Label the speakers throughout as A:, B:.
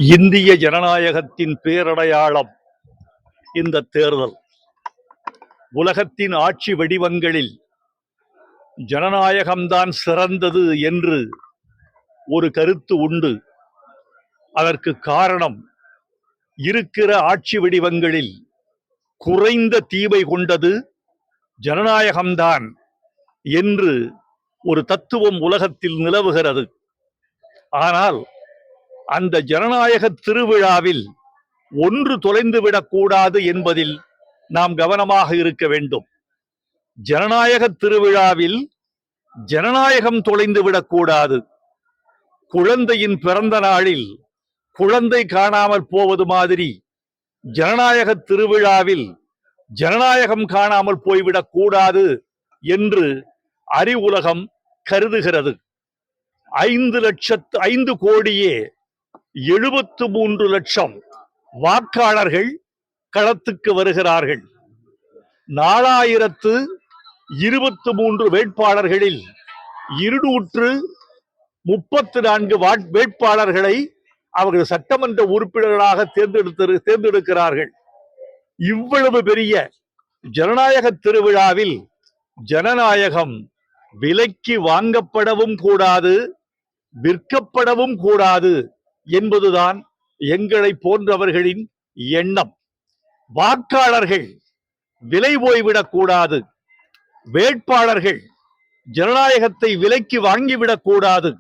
A: இந்திய ஜனநாயகத்தின் பேரடையாளம் இந்த தேர்தல். உலகத்தின் ஆட்சி வடிவங்களில் ஜனநாயகம்தான் சிறந்தது என்று ஒரு கருத்து உண்டு. அதற்கு காரணம், இருக்கிற ஆட்சி வடிவங்களில் குறைந்த தீமை கொண்டது ஜனநாயகம்தான் என்று ஒரு தத்துவம் உலகத்தில் நிலவுகிறது. ஆனால் அந்த ஜனநாயக திருவிழாவில் ஒன்று தொலைந்துவிடக் கூடாது என்பதில் நாம் கவனமாக இருக்க வேண்டும். ஜனநாயக திருவிழாவில் ஜனநாயகம் தொலைந்துவிடக் கூடாது. குழந்தையின் பிறந்த நாளில் குழந்தை காணாமல் போவது மாதிரி ஜனநாயக திருவிழாவில் ஜனநாயகம் காணாமல் போய்விடக் கூடாது என்று அறிவுலகம் கருதுகிறது. 5,73,00,000 வாக்காளர்கள் களத்துக்கு வருகிறார்கள். 4,023 வேட்பாளர்களில் 234 வேட்பாளர்களை அவர்கள் சட்டமன்ற உறுப்பினர்களாக தேர்ந்தெடுக்கிறார்கள். இவ்வளவு பெரிய ஜனநாயக திருவிழாவில் ஜனநாயகம் விலைக்கு வாங்கப்படவும் கூடாது, விற்கப்படவும் கூடாது என்பதுதான் எங்களை போன்றவர்களின் எண்ணம். வாக்காளர்கள் விலை போய்விடக் கூடாது, வேட்பாளர்கள் ஜனநாயகத்தை விலைக்கு வாங்கிவிடக் கூடாது.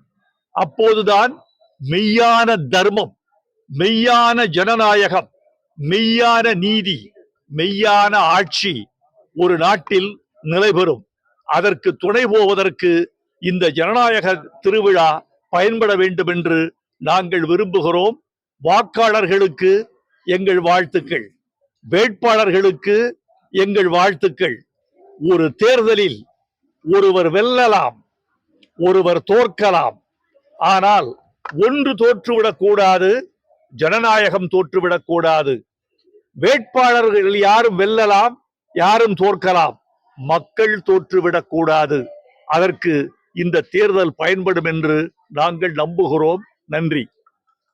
A: அப்போதுதான் மெய்யான தர்மம், மெய்யான ஜனநாயகம், மெய்யான நீதி, மெய்யான ஆட்சி ஒரு நாட்டில் நிலைபெறும். அதற்கு துணை போவதற்கு இந்த ஜனநாயக திருவிழா பயன்பட வேண்டும் என்று நாங்கள் விரும்புகிறோம். வாக்காளர்களுக்கு எங்கள் வாழ்த்துக்கள், வேட்பாளர்களுக்கு எங்கள் வாழ்த்துக்கள். ஒரு தேர்தலில் ஒருவர் வெல்லலாம், ஒருவர் தோற்கலாம். ஆனால் ஒன்று தோற்றுவிடக் கூடாது, ஜனநாயகம் தோற்றுவிடக் கூடாது. வேட்பாளர்கள் யாரும் வெல்லலாம், யாரும் தோற்கலாம், மக்கள் தோற்றுவிடக் கூடாது. அதற்கு இந்த தேர்தல் பயன்படும் என்று நாங்கள் நம்புகிறோம். நன்றி.